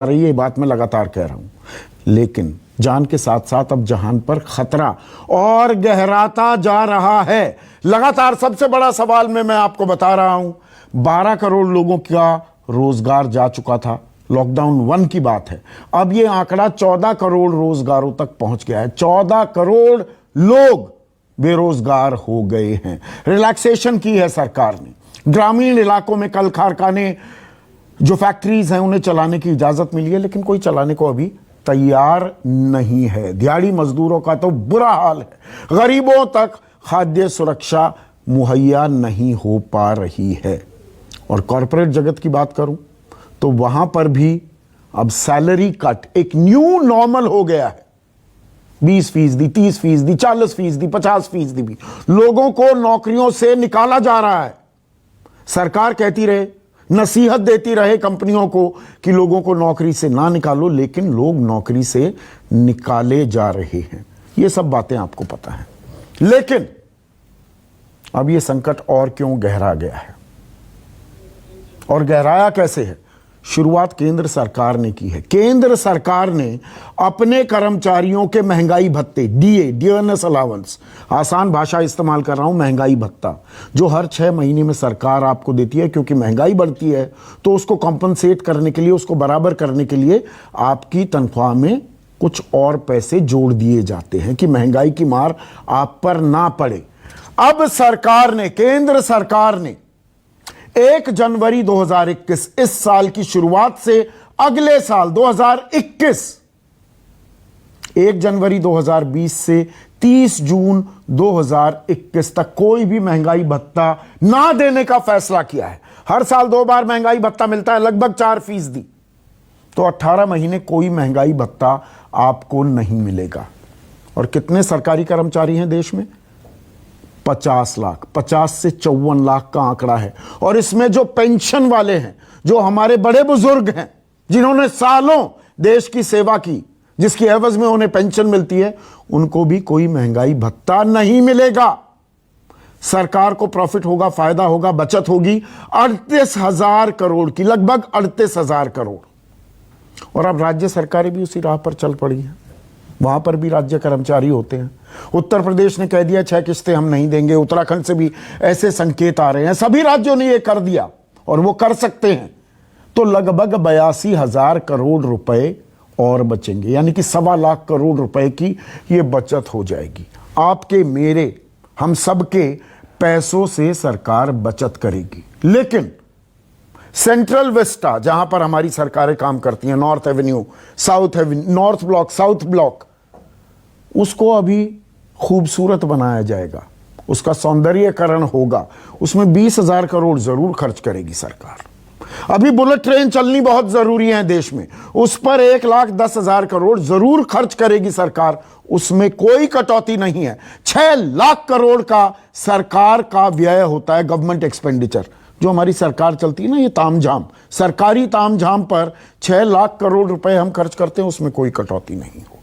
रही है, ये बात मैं लगातार कह रहा हूं, लेकिन जान के साथ साथ अब जहान पर खतरा और गहराता जा रहा है। लगातार सबसे बड़ा सवाल में मैं आपको बता रहा हूं, 12 करोड़ लोगों का रोजगार जा चुका था, लॉकडाउन 1 की बात है। अब ये आंकड़ा 14 करोड़ रोजगारों तक पहुंच गया है। 14 करोड़ लोग बेरोजगार हो गए हैं। रिलैक्सेशन की है सरकार ने। ग्रामीण इलाकों में कल कारखाने, जो फैक्ट्रीज हैं, उन्हें चलाने की इजाजत मिली है, लेकिन कोई चलाने को अभी तैयार नहीं है। दिहाड़ी मजदूरों का तो बुरा हाल है। गरीबों तक खाद्य सुरक्षा मुहैया नहीं हो पा रही है। और कॉरपोरेट जगत की बात करूं तो वहां पर भी अब सैलरी कट एक न्यू नॉर्मल हो गया है। 20%, 30%, 40%, 50% भी लोगों को नौकरियों से निकाला जा रहा है। सरकार कहती रहे, नसीहत देती रहे कंपनियों को कि लोगों को नौकरी से ना निकालो, लेकिन लोग नौकरी से निकाले जा रहे हैं। ये सब बातें आपको पता है। लेकिन अब ये संकट और क्यों गहरा गया है और गहराया कैसे है? शुरुआत केंद्र सरकार ने की है। केंद्र सरकार ने अपने कर्मचारियों के महंगाई भत्ते, डीए, डियरनेस अलाउंस, आसान भाषा इस्तेमाल कर रहा हूं, महंगाई भत्ता, जो हर 6 महीने में सरकार आपको देती है, क्योंकि महंगाई बढ़ती है तो उसको कॉम्पनसेट करने के लिए, उसको बराबर करने के लिए आपकी तनख्वाह में कुछ और पैसे जोड़ दिए जाते हैं कि महंगाई की मार आप पर ना पड़े। अब सरकार ने, केंद्र सरकार ने 1 जनवरी 2021, इस साल की शुरुआत से अगले साल 2021, 1 जनवरी 2020 से 30 जून 2021 तक कोई भी महंगाई भत्ता ना देने का फैसला किया है। हर साल 2 बार महंगाई भत्ता मिलता है, लगभग 4%। तो 18 महीने कोई महंगाई भत्ता आपको नहीं मिलेगा। और कितने सरकारी कर्मचारी हैं देश में? 50 लाख, 50 से 54 लाख का आंकड़ा है। और इसमें जो पेंशन वाले हैं, जो हमारे बड़े बुजुर्ग हैं, जिन्होंने सालों देश की सेवा की, जिसकी एवज में उन्हें पेंशन मिलती है, उनको भी कोई महंगाई भत्ता नहीं मिलेगा। सरकार को प्रॉफिट होगा, फायदा होगा, बचत होगी 38,000 करोड़ की, लगभग 38,000 करोड़। और अब राज्य सरकारें भी उसी राह पर चल पड़ी हैं। वहां पर भी राज्य कर्मचारी होते हैं। उत्तर प्रदेश ने कह दिया 6 किस्तें हम नहीं देंगे। उत्तराखंड से भी ऐसे संकेत आ रहे हैं। सभी राज्यों ने यह कर दिया और वो कर सकते हैं। तो लगभग 82,000 करोड़ रुपए और बचेंगे, यानी कि 1.25 लाख करोड़ रुपए की ये बचत हो जाएगी। आपके, मेरे, हम सबके पैसों से सरकार बचत करेगी। लेकिन सेंट्रल विस्टा, जहां पर हमारी सरकारें काम करती हैं, north Avenue, south Avenue, north block, south block, उसको अभी खूबसूरत बनाया जाएगा, उसका सौंदर्यीकरण होगा। उसमें 20,000 करोड़ जरूर खर्च करेगी सरकार। अभी बुलेट ट्रेन चलनी बहुत जरूरी है देश में, उस पर 1,10,000 करोड़ जरूर खर्च करेगी सरकार। उसमें कोई कटौती नहीं है। 6 लाख करोड़ का सरकार का व्यय होता है, गवर्नमेंट एक्सपेंडिचर। जो हमारी सरकार चलती है ना, ये तामझाम, सरकारी तामझाम पर 6 लाख करोड़ रुपए हम खर्च करते हैं, उसमें कोई कटौती नहीं होगी।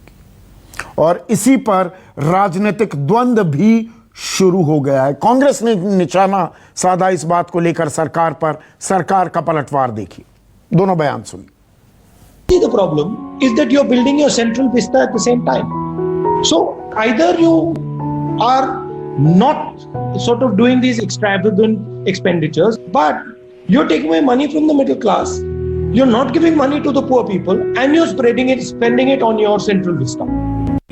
और इसी पर राजनीतिक द्वंद्व भी शुरू हो गया है। कांग्रेस ने निशाना साधा इस बात को लेकर सरकार पर। सरकार का पलटवार देखिए, दोनों बयान सुनिए। The problem is that you're building your central vista at the same time. So either you are not sort of doing these extravagant expenditures, but you're taking away money from the middle class, you're not giving money to the poor people, and you're spending it on your central vista.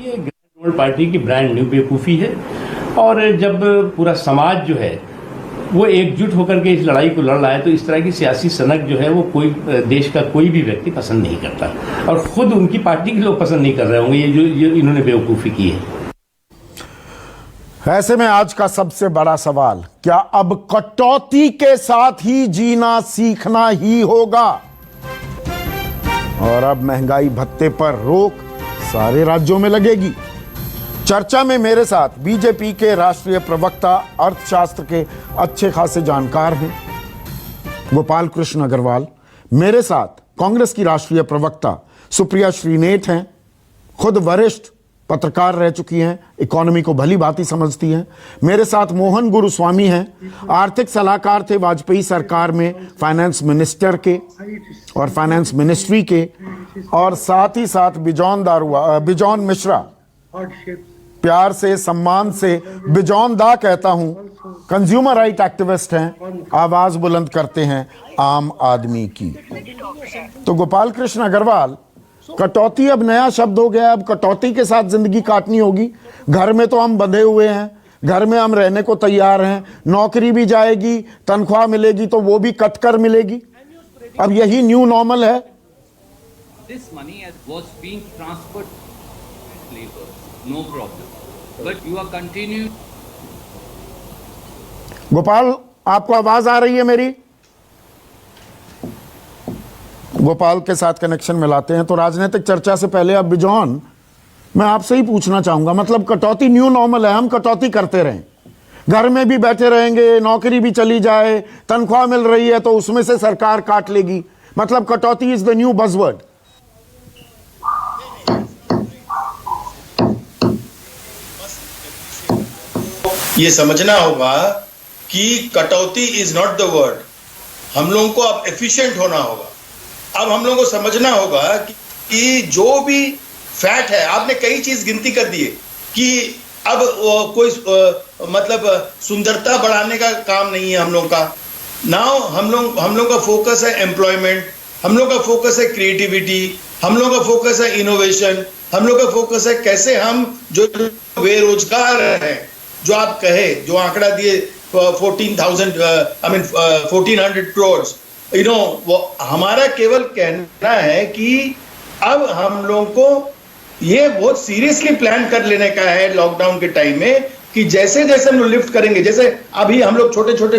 ये ग्रामीण party की brand new बेवकूफ़ी है। और जब पूरा समाज जो है वो एकजुट होकर के इस लड़ाई को लड़ रहा है, तो इस तरह की सियासी सनक जो है वो कोई देश का कोई भी व्यक्ति पसंद नहीं करता, और खुद उनकी पार्टी के लोग पसंद नहीं कर रहे होंगे ये इन्होंने बेवकूफ़ी की है। ऐसे में आज का सबसे बड़ा सवाल, क्या अब कटौती के साथ ही जीना सीखना ही होगा? और अब महंगाई भत्ते पर रोक सारे राज्यों में लगेगी। चर्चा में मेरे साथ बीजेपी के राष्ट्रीय प्रवक्ता, अर्थशास्त्र के अच्छे खासे जानकार हैं, गोपाल कृष्ण अग्रवाल। मेरे साथ कांग्रेस की राष्ट्रीय प्रवक्ता सुप्रिया श्रीनेत हैं, खुद वरिष्ठ पत्रकार रह चुकी हैं, इकोनॉमी को भली भांति समझती हैं। मेरे साथ मोहन गुरुस्वामी हैं, आर्थिक सलाहकार थे वाजपेयी सरकार में, फाइनेंस मिनिस्टर के और फाइनेंस मिनिस्ट्री के, और साथ ही साथ बिजॉन मिश्रा, प्यार से सम्मान से बिजॉन दा कहता हूं, कंज्यूमर राइट एक्टिविस्ट हैं, आवाज बुलंद करते हैं आम आदमी की। तो गोपाल कृष्ण अग्रवाल, कटौती अब नया शब्द हो गया, अब कटौती के साथ जिंदगी काटनी होगी। घर में तो हम बंधे हुए हैं, घर में हम रहने को तैयार हैं, नौकरी भी जाएगी, तनख्वाह मिलेगी तो वो भी कट कर मिलेगी। अब यही न्यू नॉर्मल है। This money was being transferred to labor, no problem. But you are continuing. Gopal, आपको आवाज आ रही है मेरी? गोपाल के साथ कनेक्शन मिलाते हैं। तो राजनीतिक चर्चा से पहले अब बिजॉन, मैं आपसे ही पूछना चाहूंगा, मतलब कटौती न्यू नॉर्मल है, हम कटौती करते रहें, घर में भी बैठे रहेंगे, नौकरी भी चली जाए, तनख्वाह मिल रही है तो उसमें से सरकार काट लेगी, मतलब कटौती इज द न्यू बज़वर्ड। ये समझना होगा कि कटौती इज नॉट द वर्ड। हम लोगों को अब एफिशिएंट होना होगा। अब हम लोगों को समझना होगा कि जो भी फैट है, आपने कई चीज गिनती कर दी है कि अब कोई मतलब सुंदरता बढ़ाने का काम नहीं है हम लोग का। नाउ हम लोग का फोकस है एम्प्लॉयमेंट, हम लोग का फोकस है क्रिएटिविटी, हम लोग का फोकस है इनोवेशन, हम लोग का फोकस है कैसे हम जो बेरोजगार हैं, जो आप कहे, जो आंकड़ा दिए 1400 crores, वो हमारा केवल कहना है कि अब हम लोगों को ये बहुत सीरियसली प्लान कर लेने का है लॉकडाउन के टाइम में कि जैसे जैसे हम लोग लिफ्ट करेंगे, जैसे अभी हम लोग छोटे छोटे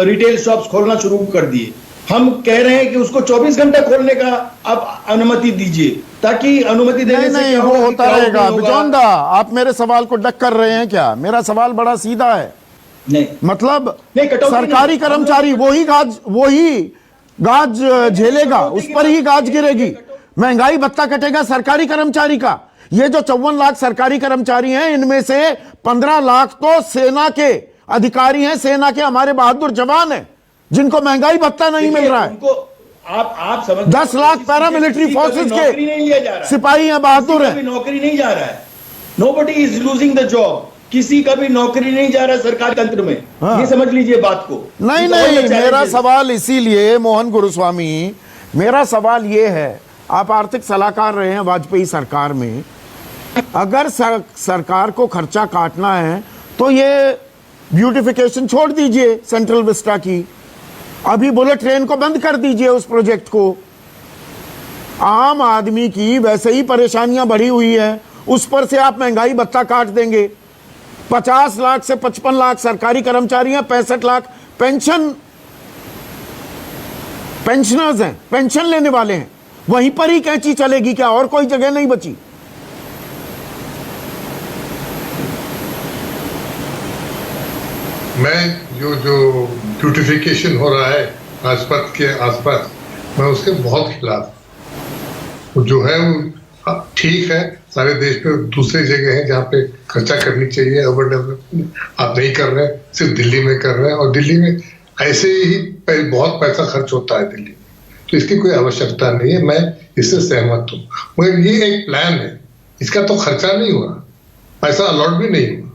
रिटेल शॉप्स खोलना शुरू कर दिए, हम कह रहे हैं कि उसको 24 घंटा खोलने का आप अनुमति दीजिए, ताकि अनुमति देने से नहीं, वो होता रहेगा। बिजॉन दा, आप मेरे सवाल को डक कर रहे हैं क्या? मेरा सवाल बड़ा सीधा है। नहीं, मतलब सरकारी कर्मचारी वही गाज झेलेगा, उस पर ही गाज गिरेगी, महंगाई भत्ता कटेगा सरकारी कर्मचारी का। ये जो 54 लाख सरकारी कर्मचारी हैं, इनमें से 15 लाख तो सेना के अधिकारी हैं, सेना के हमारे बहादुर जवान हैं, जिनको महंगाई भत्ता नहीं मिल रहा है। आप समझ 10 लाख पैरामिलिट्री फोर्सेस के सिपाही हैं, बहादुर हैं। नौकरी नहीं जा रहा है, nobody is losing the job, किसी का भी नौकरी नहीं जा रहा है सरकारी तंत्र में। हाँ। ये समझ लीजिए बात को। नहीं, मेरा सवाल इसीलिए मोहन गुरुस्वामी, मेरा सवाल ये है, आप आर्थिक सलाहकार रहे हैं वाजपेयी सरकार में, अगर सरकार को खर्चा काटना है तो ये ब्यूटिफिकेशन छोड़ दीजिए सेंट्रल विस्टा की, अभी बुलेट ट्रेन को बंद कर दीजिए उस प्रोजेक्ट को। आम आदमी की वैसे ही परेशानियां बढ़ी हुई है, उस पर से आप महंगाई भत्ता काट देंगे। 50 लाख से 55 लाख सरकारी कर्मचारी हैं, 65 लाख पेंशनर्स हैं, पेंशन लेने वाले हैं। वहीं पर ही कैंची चलेगी क्या? और कोई जगह नहीं बची। मैं जो ब्यूटिफिकेशन हो रहा है राजपथ के आसपास, मैं उसके बहुत खिलाफ हूं। जो है वो ठीक है, सारे देश में दूसरी जगह है जहाँ पे खर्चा करनी चाहिए, ओवर डेवलपमेंट आप नहीं कर रहे हैं, सिर्फ दिल्ली में कर रहे हैं, और दिल्ली में ऐसे ही बहुत पैसा खर्च होता है दिल्ली में, तो इसकी कोई आवश्यकता नहीं है। मैं इससे सहमत हूँ, मगर ये एक प्लान है, इसका तो खर्चा नहीं हुआ, पैसा अलॉट भी नहीं हुआ,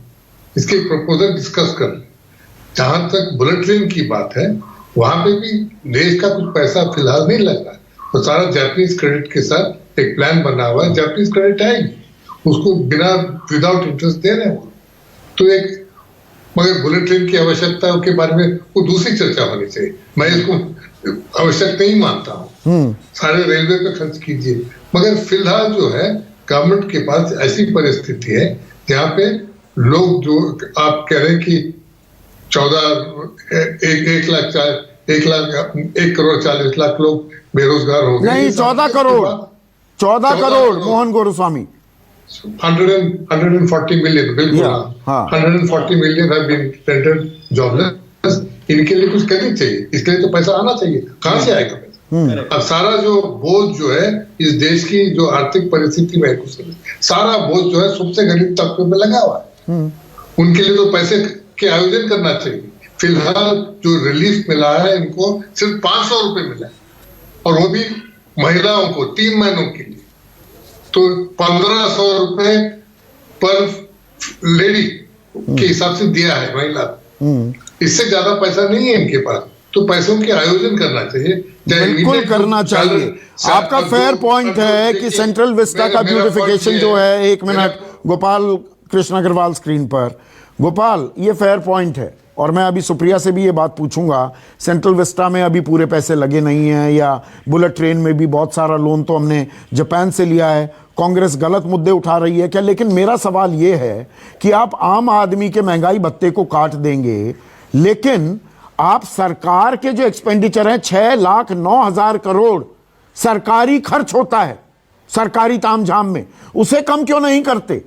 इसके प्रपोजल डिस्कस कर। जहां तक बुलेट ट्रेन की बात है, वहां पे भी देश का कुछ पैसा फिलहाल नहीं लग रहा है, तो सारा जापानीज क्रेडिट के साथ एक प्लान बना हुआ है, जापानीज क्रेडिट आएगी, उसको विदाउट इंटरेस्ट दे रहे हैं। तो एक, मगर बुलेट ट्रेन की आवश्यकता के बारे में वो दूसरी चर्चा होनी चाहिए, मैं इसको आवश्यक नहीं मानता हूँ। सारे रेलवे पे खर्च कीजिए, मगर फिलहाल जो है गवर्नमेंट के पास ऐसी परिस्थिति है जहाँ पे लोग, जो आप कह रहे हैं कि 1 करोड़ 40 लाख लोग बेरोजगार हो गए। नहीं, 14 करोड़ मोहन गुरुस्वामी, 140 मिलियन, बिल्कुल हाँ। 140 million have been rendered jobless. इनके लिए कुछ करनी चाहिए, इसके लिए तो पैसा आना चाहिए। कहाँ से आएगा पैसा? अब सारा जो बोझ जो है इस देश की जो आर्थिक परिस्थिति में सारा बोझ जो है सबसे गरीब तबके में लगा हुआ है। उनके लिए तो पैसे के आयोजन करना चाहिए। फिलहाल जो रिलीफ मिला है इनको सिर्फ 500 रुपए मिला है, और वो भी महिलाओं को 3 महीनों के लिए। तो 1500 रुपए पर लेडी के हिसाब से दिया है महिला। इससे ज्यादा पैसा नहीं है इनके पास, तो पैसों के आयोजन करना चाहिए। बिल्कुल करना चाहिए। आपका फेयर पॉइंट है कि सेंट्रल विस्टा का ब्यूटिफिकेशन जो है, 1 मिनट, गोपाल कृष्ण अग्रवाल स्क्रीन पर। गोपाल, ये फेयर पॉइंट है, और मैं अभी सुप्रिया से भी ये बात पूछूंगा, सेंट्रल विस्टा में अभी पूरे पैसे लगे नहीं हैं, या बुलेट ट्रेन में भी बहुत सारा लोन तो हमने जापान से लिया है, कांग्रेस गलत मुद्दे उठा रही है क्या? लेकिन मेरा सवाल ये है कि आप आम आदमी के महंगाई भत्ते को काट देंगे, लेकिन आप सरकार के जो एक्सपेंडिचर है 6,09,000 करोड़ सरकारी खर्च होता है सरकारी तामझाम में, उसे कम क्यों नहीं करते?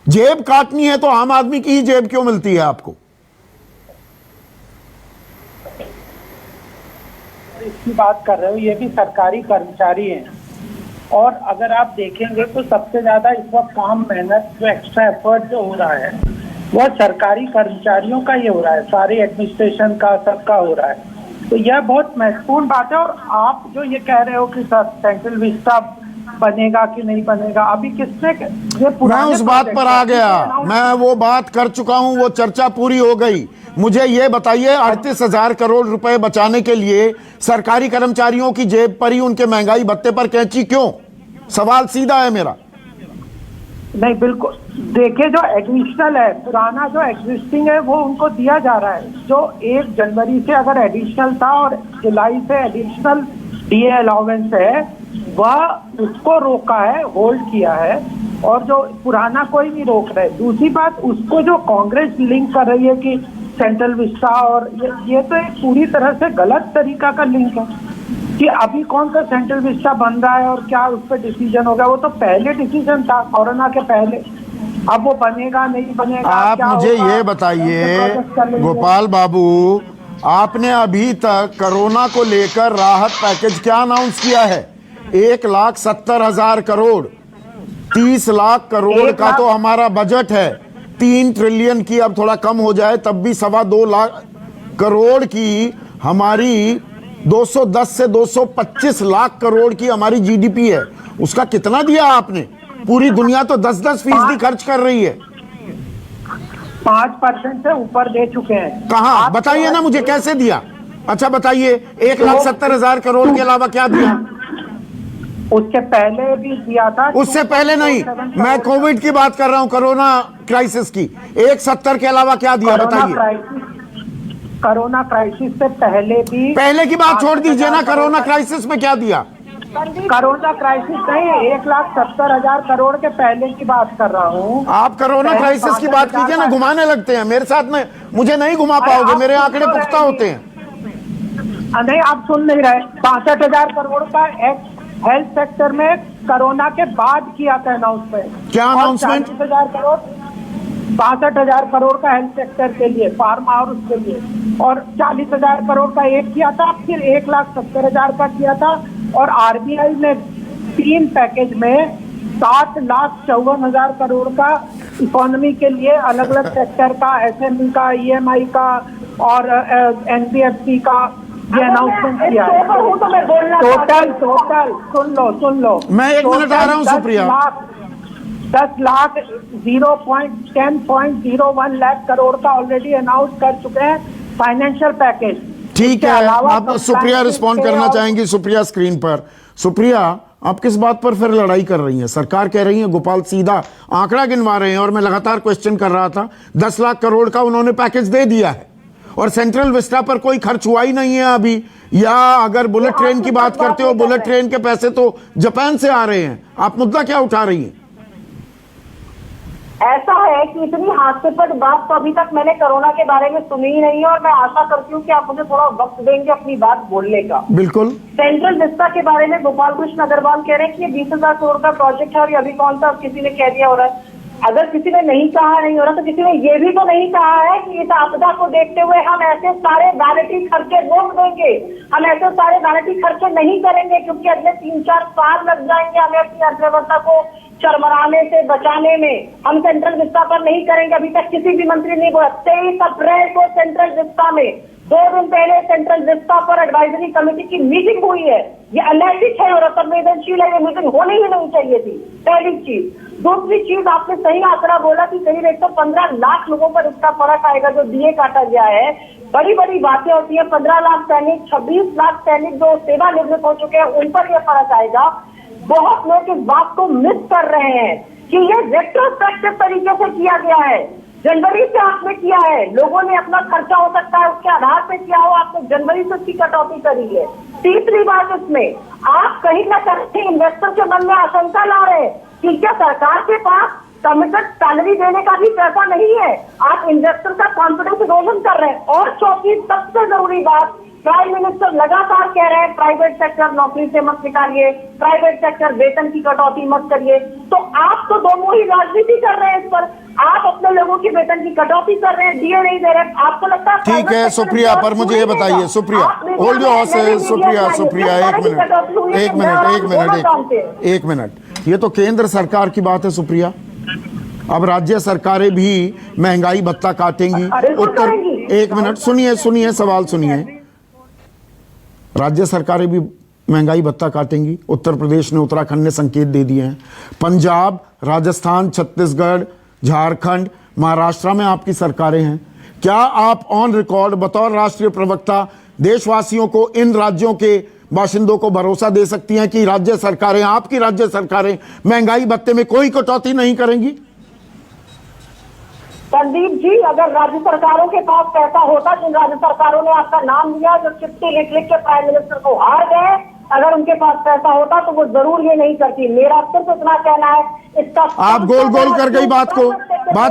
जेब काटनी है तो आम आदमी की ही जेब क्यों मिलती है आपको? इसकी बात कर रहे हो, ये भी सरकारी कर्मचारी हैं, और अगर आप देखेंगे तो सबसे ज्यादा इस वक्त काम, मेहनत, जो एक्स्ट्रा एफर्ट जो हो रहा है वह सरकारी कर्मचारियों का ये हो रहा है, सारे एडमिनिस्ट्रेशन का, सबका हो रहा है। तो यह बहुत महत्वपूर्ण बात है। और आप जो ये कह रहे हो कि सेंट्रल विस्टा बनेगा कि नहीं बनेगा, अभी किसने ये मैं उस बात पर आ गया, मैं वो बात कर चुका हूं, वो चर्चा पूरी हो गई। मुझे ये बताइए, 38,000 करोड़ रुपए बचाने के लिए सरकारी कर्मचारियों की जेब पर ही उनके महंगाई भत्ते पर कैंची क्यों? सवाल सीधा है मेरा। नहीं, बिल्कुल देखिए, जो एडिशनल है, पुराना जो एग्जिस्टिंग है वो उनको दिया जा रहा है। जो 1 जनवरी से अगर एडिशनल था और जुलाई से एडिशनल डीए अलाउंस है, वह उसको रोका है, होल्ड किया है, और जो पुराना कोई नहीं रोक रहा है। दूसरी बात, उसको जो कांग्रेस लिंक कर रही है कि सेंट्रल विस्टा, और ये तो एक पूरी तरह से गलत तरीका का लिंक है कि अभी कौन सा सेंट्रल विस्टा बन रहा है और क्या उस पर डिसीजन होगा। वो तो पहले डिसीजन था, कोरोना के पहले। अब वो बनेगा नहीं बनेगा, आप मुझे ये बताइए गोपाल बाबू, आपने अभी तक कोरोना को लेकर राहत पैकेज क्या अनाउंस किया है? 1,70,000 करोड़, 30 लाख करोड़ का तो हमारा बजट है, 3 ट्रिलियन की, अब थोड़ा कम हो जाए तब भी 2.25 लाख करोड़ की हमारी, 210 से 225 लाख करोड़ की हमारी जीडीपी है। उसका कितना दिया आपने? पूरी दुनिया तो 10-10% खर्च कर रही है। 5% से ऊपर दे चुके हैं। कहाँ बताइए ना मुझे, कैसे दिया? अच्छा बताइए, 1,70,000 करोड़ के अलावा क्या दिया? उसके पहले भी दिया था। उससे पहले नहीं, मैं कोविड की बात कर रहा हूं, कोरोना क्राइसिस की। 1,70 के अलावा क्या दिया बताइए? कोरोना क्राइसिस से पहले भी, पहले की बात छोड़ दीजिए ना, कोरोना क्राइसिस में क्या दिया? कोरोना क्राइसिस नहीं, 1,70,000 करोड़ के पहले की बात कर रहा हूँ। आप कोरोना क्राइसिस की बात कीजिए ना, घुमाने लगते हैं मेरे साथ में, मुझे नहीं घुमा पाओगे, मेरे आंकड़े पुख्ता होते हैं। नहीं, आप सुन नहीं रहे। 65,000 करोड़ का हेल्थ सेक्टर में कोरोना के बाद किया था अनाउंसमेंट। क्या अनाउंसमेंट? 40,000 करोड़, 62,000 करोड़ का हेल्थ सेक्टर के लिए, फार्मा और उसके लिए, और 40,000 करोड़ का एक किया था, फिर 1,70,000 का किया था, और आरबीआई ने 3 पैकेज में 7,54,000 करोड़ का इकोनॉमी के लिए, अलग अलग सेक्टर का, एसएमई का, ईएमआई का और एनबीएफसी का ये अनाउंसमेंट किया है। टोटल सुन लो मैं 1 मिनट आ रहा हूँ सुप्रिया। 10 लाख 10.01 लाख करोड़ का ऑलरेडी अनाउंस कर चुके हैं फाइनेंशियल पैकेज। ठीक है, आप सुप्रिया रिस्पॉन्ड करना चाहेंगी? सुप्रिया स्क्रीन पर। सुप्रिया, आप किस बात पर फिर लड़ाई कर रही हैं? सरकार कह रही है, गोपाल सीधा आंकड़ा गिनवा रहे हैं, और मैं लगातार क्वेश्चन कर रहा था, 10 लाख करोड़ का उन्होंने पैकेज दे दिया है, और सेंट्रल विस्टा पर कोई खर्च हुआ ही नहीं है अभी। या अगर बुलेट ट्रेन की बात करते हो, बुलेट ट्रेन के पैसे तो जापान से आ रहे हैं, आप मुद्दा क्या उठा रही हैं? ऐसा है कि इतनी हास्यास्पद बात तो अभी तक मैंने कोरोना के बारे में सुनी ही नहीं है, और मैं आशा करती हूँ कि आप मुझे थोड़ा वक्त देंगे अपनी बात बोलने का। बिल्कुल। सेंट्रल विस्टा के बारे में गोपाल कृष्ण अग्रवाल कह रहे हैं कि ये 20,000 करोड़ का प्रोजेक्ट है, और ये अभी कौन सा किसी ने कह दिया हो रहा है। अगर किसी ने नहीं कहा नहीं हो रहा तो किसी ने ये भी तो नहीं कहा है कि इस आपदा को देखते हुए हम ऐसे सारे वैनिटी खर्चे रोक देंगे, हम ऐसे सारे वैनिटी खर्चे नहीं करेंगे, क्योंकि अगले 3-4 साल लग जाएंगे हमें अपनी अर्थव्यवस्था को चरमराने से बचाने में। हम सेंट्रल विस्ता पर नहीं करेंगे, अभी तक किसी भी मंत्री ने बोला। 23 अप्रैल को सेंट्रल विस्ता में 2 दिन पहले सेंट्रल विस्ता पर एडवाइजरी कमेटी की मीटिंग हुई है। ये अनैतिक है और असंवेदनशील है, ये मीटिंग होनी ही नहीं चाहिए थी, पहली चीज। दूसरी चीज, आपने सही आंकड़ा बोला कि करीब 115 लाख लोगों पर इसका फर्क आएगा जो डीए काटा गया है। बड़ी बड़ी बातें होती है, 15 लाख सैनिक, 26 लाख सैनिक जो सेवानिवृत्त हो चुके हैं उन पर यह फर्क आएगा। बहुत लोग इस बात को मिस कर रहे हैं कि ये रेट्रोस्पेक्टिव तरीके से किया गया है, जनवरी से आपने किया है, लोगों ने अपना खर्चा हो सकता है उसके आधार पे किया हो, आपने जनवरी से उसकी कटौती करी है। तीसरी बात, इसमें आप कहीं ना कहीं इन्वेस्टर के मन में आशंका ला रहे हैं कि क्या सरकार के पास कमिटेड सैलरी देने का भी पैसा नहीं है, आप इन्वेस्टर का कॉन्फिडेंस इरोजन कर रहे हैं। और चौथी सबसे जरूरी बात, प्राइम मिनिस्टर लगातार कह रहे हैं प्राइवेट सेक्टर नौकरी से मत निकालिए, प्राइवेट सेक्टर वेतन की कटौती मत करिए, तो आप तो दोनों ही राजनीति कर रहे हैं इस पर। आप अपने लोगों की वेतन की कटौती कर रहे हैं, डीए नहीं दे रहे, आपको लगता है ठीक है सुप्रिया, पर मुझे ये बताइए Supriya, hold your horses, Supriya एक मिनट, ये तो केंद्र सरकार की बात है सुप्रिया। अब राज्य सरकारें भी महंगाई भत्ता काटेंगी। उत्तर, एक मिनट सुनिए सवाल सुनिए। राज्य सरकारें भी महंगाई भत्ता काटेंगी। उत्तर प्रदेश ने, उत्तराखंड ने संकेत दे दिए हैं। पंजाब, राजस्थान, छत्तीसगढ़, झारखंड, महाराष्ट्र में आपकी सरकारें हैं। क्या आप ऑन रिकॉर्ड बतौर राष्ट्रीय प्रवक्ता देशवासियों को, इन राज्यों के बाशिंदों को भरोसा दे सकती हैं कि राज्य सरकारें, आपकी राज्य सरकारें महंगाई भत्ते में कोई कटौती नहीं करेंगी? संदीप जी, अगर राज्य सरकारों के पास पैसा होता, जिन राज्य सरकारों ने आपका नाम लिया, जो चिट्ठी लिख लिख के प्राइम मिनिस्टर को हार गए, अगर उनके पास पैसा होता तो वो जरूर ये नहीं करती। मेरा सिर्फ इतना कहना है, इसका आप गोल गोल कर गई बात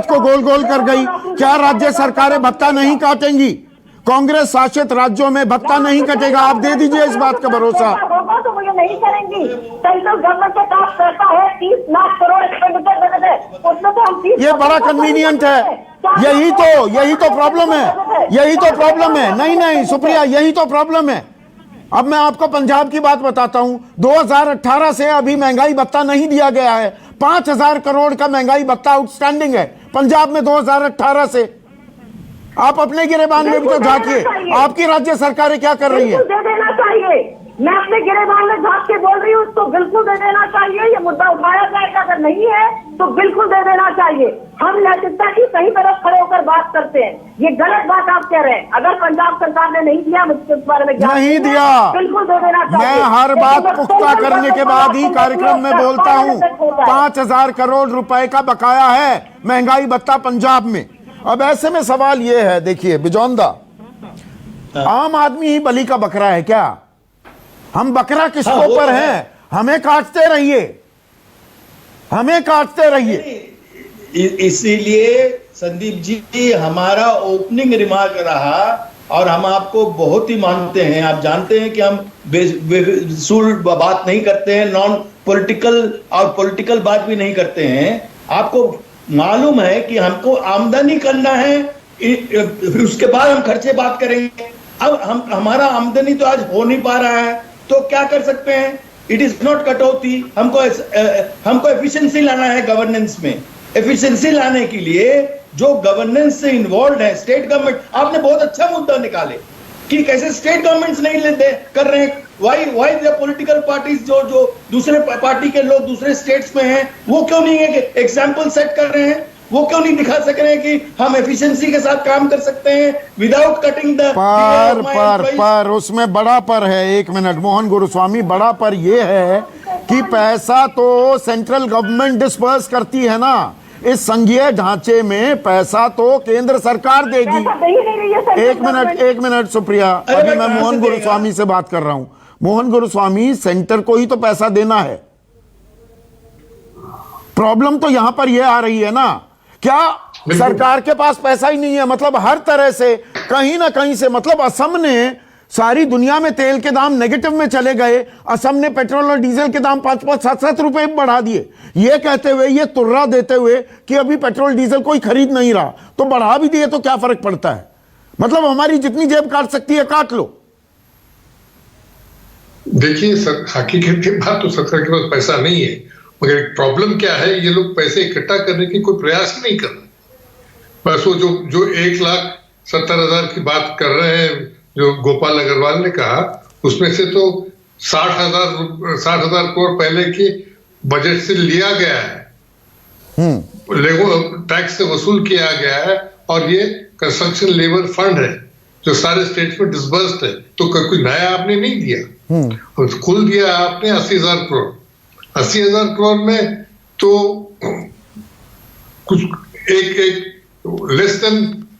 को गोल गोल कर गई। क्या राज्य सरकारें भत्ता नहीं काटेंगी? कांग्रेस शासित राज्यों में भत्ता नहीं कटेगा, आप दे दीजिए इस बात का भरोसा। होगा तो वो ये नहीं करेंगी। सेंट्रल गवर्नमेंट के पास पैसा है, 30 लाख करोड़ एक्सपेंडिचर बजट है, उसमें तो हम 30 ये बड़ा कन्वीनियंट है। यही तो प्रॉब्लम है। नहीं सुप्रिया, यही तो प्रॉब्लम है। अब मैं आपको पंजाब की बात बताता हूं। 2018 से अभी महंगाई भत्ता नहीं दिया गया है। 5000 करोड़ का महंगाई भत्ता आउटस्टैंडिंग है पंजाब में 2018 से। आप अपने गिरेबान में भी तो झांकिए, आपकी राज्य सरकारें क्या कर रही है? दे देना चाहिए। मैं अपने गिरेबान में झांक के बोल रही हूँ, उसको बिल्कुल दे देना चाहिए। ये मुद्दा उठाया जाएगा, अगर नहीं है तो बिल्कुल दे देना चाहिए। हम नैतिकता की सही तरफ खड़े होकर बात करते हैं, ये गलत बात आप कह रहे हैं। अगर पंजाब सरकार ने नहीं दिया, मुझे इस बारे में नहीं दिया, बिल्कुल दे देना चाहिए। मैं हर बात पुख्ता करने के बाद ही कार्यक्रम में बोलता हूँ। 5000 करोड़ रुपए का बकाया है महंगाई भत्ता पंजाब में। अब ऐसे में सवाल यह है, देखिए बिजौंदा, आम आदमी ही बलि का बकरा है क्या? हम बकरा किसको पर हैं? हमें काटते रहिए। इसीलिए संदीप जी हमारा ओपनिंग रिमार्क रहा, और हम आपको बहुत ही मानते हैं। आप जानते हैं कि हम बेसूल बात नहीं करते हैं, नॉन पॉलिटिकल और पॉलिटिकल बात भी नहीं करते हैं। आपको मालूम है कि हमको आमदनी करना है, उसके बाद हम खर्चे बात करेंगे। अब हमारा आमदनी तो आज हो नहीं पा रहा है, तो क्या कर सकते हैं? इट इज नॉट कटौती। हमको एफिशिएंसी लाना है गवर्नेंस में। एफिशिएंसी लाने के लिए जो गवर्नेंस से इन्वॉल्व है स्टेट गवर्नमेंट, आपने बहुत अच्छा मुद्दा निकाले कि कैसे स्टेट गवर्नमेंट्स नहीं कर रहे हैं। वाई द पॉलिटिकल पार्टीज, जो दूसरे पार्टी के लोग दूसरे स्टेट्स में हैं, वो क्यों नहीं है कि एग्जाम्पल सेट कर रहे हैं? वो क्यों नहीं दिखा सक रहे हैं कि हम एफिशिएंसी के साथ काम कर सकते हैं विदाउट कटिंग द पर उसमें बड़ा पर है। एक मिनट मोहन गुरुस्वामी, बड़ा पर ये है कि पैसा तो सेंट्रल गवर्नमेंट डिस्पर्स करती है ना, इस संघीय ढांचे में पैसा तो केंद्र सरकार देगी। एक मिनट सुप्रिया, अभी मैं मोहन गुरुस्वामी से बात कर रहा हूं। मोहन गुरुस्वामी, सेंटर को ही तो पैसा देना है। प्रॉब्लम तो यहां पर यह आ रही है ना, क्या सरकार के पास पैसा ही नहीं है? मतलब हर तरह से कहीं ना कहीं से, मतलब असम ने सारी दुनिया में तेल के दाम नेगेटिव में चले गए, असम ने पेट्रोल और डीजल के दाम 5-5, 7-7 रुपए बढ़ा दिए, ये कहते हुए, ये तुर्रा देते हुए कि अभी पेट्रोल डीजल कोई खरीद नहीं रहा, तो बढ़ा भी दिए तो क्या फर्क पड़ता है? मतलब हमारी जितनी जेब काट सकती है काट लो। देखिए हकीकत की बात तो सरकार के पास पैसा नहीं है, मगर प्रॉब्लम क्या है, ये लोग पैसे इकट्ठा करने की कोई प्रयास ही नहीं कर रहे। बस वो जो 1,70,000 की बात कर रहे हैं, जो गोपाल अग्रवाल ने कहा, उसमें से तो 60,000 करोड़ पहले की बजट से लिया गया है, टैक्स से वसूल किया गया है, और ये कंस्ट्रक्शन लेबर फंड है जो सारे स्टेट्स में डिसबर्स्ड है। तो कोई नया आपने नहीं दिया, कुल दिया आपने 80,000 करोड़। 80,000 करोड़ में तो कुछ एक less than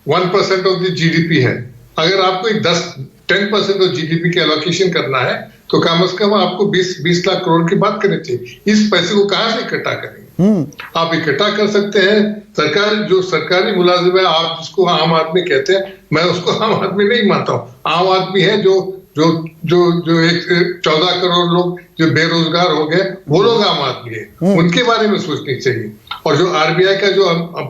1% of the GDP है। अगर आपको 10% ऑफ जीडीपी के एलोकेशन करना है तो कम से कम आपको 20 लाख करोड़ की बात करनी चाहिए। इस पैसे को कहां से इकट्ठा करेंगे? आप इकट्ठा कर सकते हैं, सरकार जो सरकारी मुलाजिम है, आप जिसको आम आदमी कहते हैं, मैं उसको आम आदमी नहीं मानता हूं। आम आदमी है जो 14 करोड़ लोग जो बेरोजगार हो गए, वो लोग आम आदमी है, उनके बारे में सोचनी चाहिए। और जो आरबीआई का जो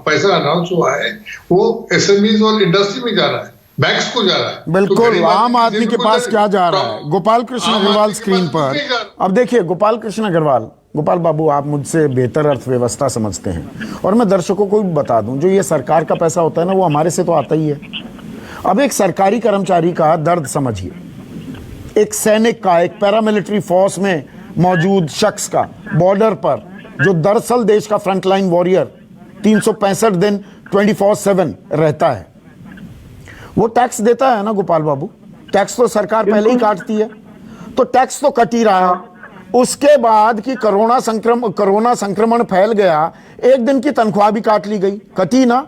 पैसा अनाउंस हुआ है वो एसएमईज और इंडस्ट्री में जा रहा है, बैंक्स को जा रहा है। बिल्कुल, आम आदमी के पास क्या जा रहा है? गोपाल कृष्ण अग्रवाल स्क्रीन पर। अब देखिए गोपाल कृष्ण अग्रवाल, गोपाल बाबू आप मुझसे बेहतर अर्थव्यवस्था समझते हैं, और मैं दर्शकों को भी बता दूं, जो ये सरकार का पैसा होता है ना, वो हमारे से तो आता ही है। अब एक सरकारी कर्मचारी का दर्द समझिए, एक सैनिक का, एक पैरामिलिट्री फोर्स में मौजूद शख्स का, बॉर्डर पर, जो दरअसल देश का फ्रंटलाइन वॉरियर 365 दिन 24/7 रहता है, वो टैक्स देता है ना गोपाल बाबू? टैक्स तो सरकार पहले ही काटती है, तो टैक्स तो कट ही रहा है। उसके बाद कि कोरोना संक्रमण फैल गया, एक दिन की तनख्वाह भी काट ली गई, कटी ना,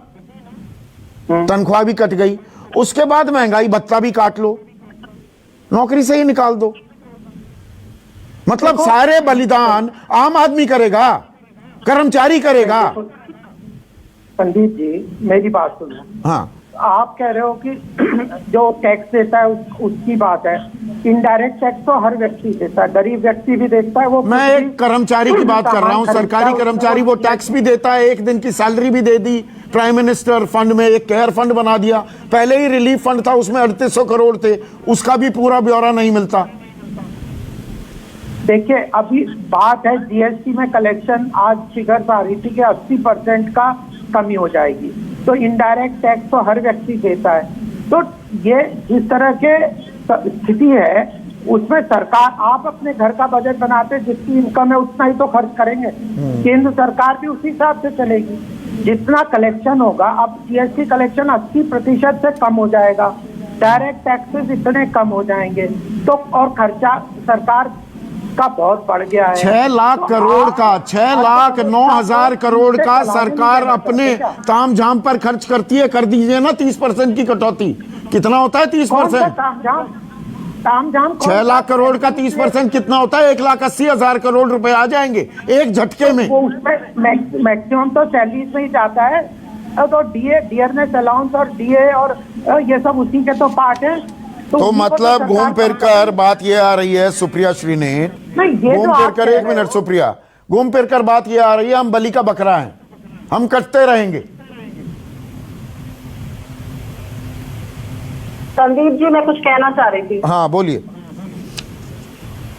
तनख्वाह भी कट गई। उसके बाद महंगाई भत्ता भी काट लो, नौकरी से ही निकाल दो। मतलब सारे बलिदान आम आदमी करेगा, कर्मचारी करेगा। संदीप जी मेरी बात सुनो। हाँ, आप कह रहे हो कि जो टैक्स देता है उसकी बात है, इनडायरेक्ट टैक्स तो हर व्यक्ति देता है, गरीब व्यक्ति भी देता है। वो मैं एक कर्मचारी की बात कर रहा हूं, सरकारी कर्मचारी, वो टैक्स भी देता है, एक दिन की सैलरी भी दे दी, प्राइम मिनिस्टर फंड में एक केयर फंड बना दिया, पहले ही रिलीफ फंड था उसमें 3800 करोड़ थे, उसका भी पूरा ब्यौरा नहीं मिलता। देखिए अभी बात है जीएसटी में कलेक्शन, आज फिगर आ रही थी कि 80% का कमी हो जाएगी, तो इनडायरेक्ट टैक्स तो हर व्यक्ति देता है। तो ये जिस तरह के स्थिति है उसमें सरकार, आप अपने घर का बजट बनाते, जितनी इनकम है उतना ही तो खर्च करेंगे, केंद्र सरकार भी उसी हिसाब से चलेगी। जितना कलेक्शन होगा, अब जीएसटी कलेक्शन 80% से कम हो जाएगा, डायरेक्ट टैक्सेस इतने कम हो जाएंगे, तो और खर्चा सरकार का बहुत बढ़ गया है। 6 लाख करोड़ का, 6,09,000 करोड़ का सरकार अपने ताम झाम पर खर्च करती है। कर दीजिए ना 30% की कटौती, कितना होता है 30%? 6 लाख करोड़ का 30% कितना होता है? 1,80,000 करोड़ रुपए आ जाएंगे एक झटके में। वो उसमें मैक्सिमम तो सैलरीज में ही जाता है, तो डियरनेस अलाउंस और डीए और ये सब उसी के तो पार्ट है। तो मतलब घूम फिर कर बात ये आ रही है, सुप्रिया श्रीनेत, घूम फिर कर, एक मिनट सुप्रिया, घूम फिर कर बात ये आ रही है, हम बलि का बकरा हैं, हम कटते रहेंगे। संदीप जी मैं कुछ कहना चाह रही थी। हाँ बोलिए।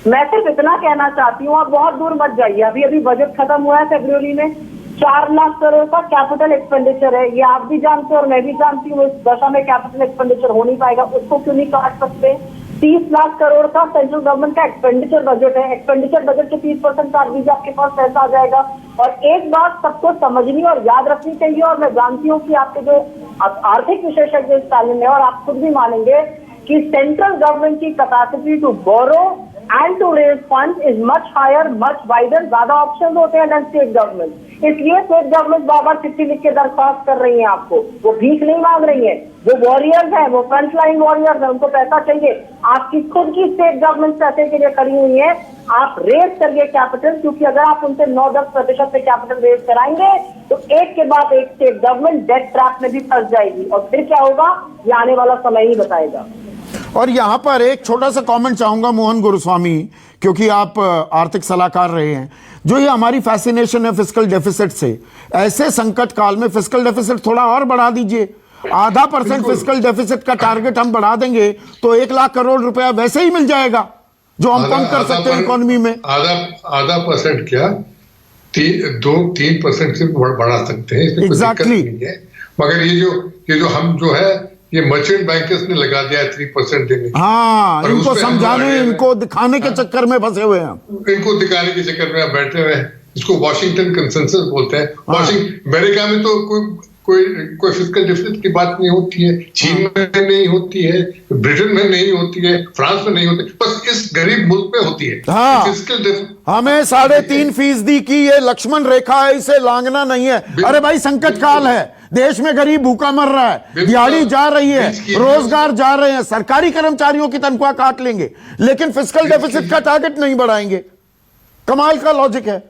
मैं सिर्फ इतना कहना चाहती हूँ, आप बहुत दूर मत जाइए। अभी बजट खत्म हुआ है फरवरी में, 4 लाख करोड़ का कैपिटल एक्सपेंडिचर है, ये आप भी जानते हैं और मैं भी जानती हूँ। इस दशा में कैपिटल एक्सपेंडिचर हो नहीं पाएगा, उसको क्यों नहीं काट सकते? 30 लाख करोड़ का सेंट्रल गवर्नमेंट का एक्सपेंडिचर बजट है, एक्सपेंडिचर बजट के 30% काट दीजिए, आपके पास पैसा आ जाएगा। और एक बात सबको समझनी और याद रखनी चाहिए, और मैं जानती हूँ कि आपके जो आर्थिक विशेषज्ञ इस तालीम में, और आप खुद भी मानेंगे कि सेंट्रल गवर्नमेंट की capacity to borrow and to raise fund is much higher, much wider, ज्यादा ऑप्शन होते हैं देन स्टेट गवर्नमेंट। इसलिए स्टेट गवर्नमेंट बार-बार चिट्ठी लिख के दरख्वास्त कर रही है आपको, वो भीख नहीं मांग रही है, वो वॉरियर्स हैं, वो फ्रंट लाइन वॉरियर्स हैं, उनको पैसा चाहिए। आपकी खुद की स्टेट गवर्नमेंट पैसे के लिए खड़ी हुई है, आप रेज करिए कैपिटल, क्योंकि अगर आप उनसे 9-10% से कैपिटल रेज कराएंगे तो एक के बाद एक स्टेट गवर्नमेंट डेट ट्रैप में भी फंस जाएगी, और फिर क्या होगा ये आने वाला समय ही बताएगा। और यहां पर एक छोटा सा कमेंट चाहूंगा मोहन गुरुस्वामी, क्योंकि आप आर्थिक सलाहकार रहे हैं। जो ये हमारी फैसिनेशन है फिस्कल डेफिसिट से, ऐसे संकट काल में फिस्कल डेफिसिट थोड़ा और बढ़ा दीजिए। 0.5% फिस्कल डेफिसिट का टारगेट हम बढ़ा देंगे तो 1 लाख करोड़ रुपया वैसे ही मिल जाएगा, जो हम कम कर सकते हैं इकोनॉमी में। आधा परसेंट क्या 2-3% से बढ़ा सकते हैं, इसमें कोई दिक्कत नहीं है। मगर ये जो हम जो है ये मर्चेंट बैंकर्स ने लगा दिया है 3% देने। हाँ, इनको समझाने, इनको दिखाने के चक्कर में फंसे हुए हैं। इनको दिखाने के चक्कर में बैठे हुए हैं। इसको वॉशिंगटन कंसेंसस बोलते हैं। अमेरिका में तो कोई फिस्कल डेफिसिट की बात नहीं होती है, चीन में नहीं होती है, ब्रिटेन में नहीं होती है, फ्रांस में नहीं होती, बस इस गरीब मुल्क में होती है। हाँ, हमें 3.5% की ये लक्ष्मण रेखा है, इसे लांघना नहीं है। अरे भाई, संकट काल है, देश में गरीब भूखा मर रहा है, दिहाड़ी जा रही है, रोजगार जा रहे हैं, सरकारी कर्मचारियों की तनख्वाह काट लेंगे, लेकिन फिस्कल डेफिसिट का टारगेट नहीं बढ़ाएंगे। कमाल का लॉजिक है।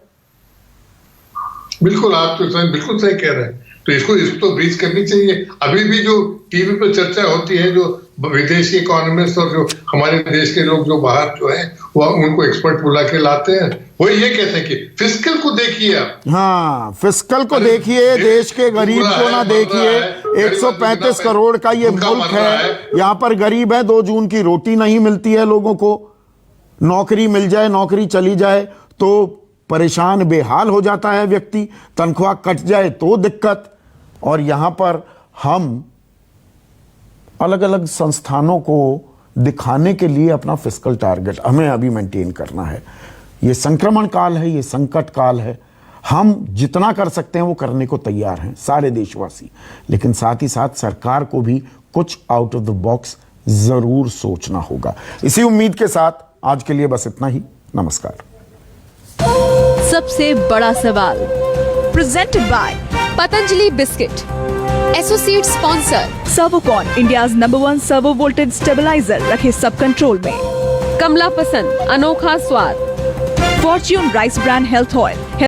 बिल्कुल, आप तो बिल्कुल सही कह रहे हैं। तो इसको तो ब्रीच करनी चाहिए। अभी भी जो टीवी पर चर्चा होती है, जो विदेशी इकोनॉमिस्ट और जो हमारे देश के लोग जो बाहर जो है वो उनको एक्सपर्ट बुला के लाते हैं, वो ये कहते हैं कि फिस्कल को देखिए आप। हाँ, फिस्कल को देखिए, देश के गरीब को ना देखिए। 135 करोड़ का ये मुल्क है, यहाँ पर गरीब है, 2 जून की रोटी नहीं मिलती है लोगों को। नौकरी मिल जाए, नौकरी चली जाए तो परेशान बेहाल हो जाता है व्यक्ति, तनख्वाह कट जाए तो दिक्कत। और यहां पर हम अलग अलग संस्थानों को दिखाने के लिए अपना फिस्कल टारगेट हमें अभी मेंटेन करना है। ये संक्रमण काल है, ये संकट काल है, हम जितना कर सकते हैं वो करने को तैयार हैं सारे देशवासी, लेकिन साथ ही साथ सरकार को भी कुछ आउट ऑफ द बॉक्स जरूर सोचना होगा। इसी उम्मीद के साथ आज के लिए बस इतना ही। नमस्कार। सबसे बड़ा सवाल presented by Patanjali biscuit, associate sponsor Servokon, India's number 1 servo voltage stabiliser, रखे सब कंट्रोल में। कमला पसंद, अनोखा स्वाद, Fortune rice bran health oil.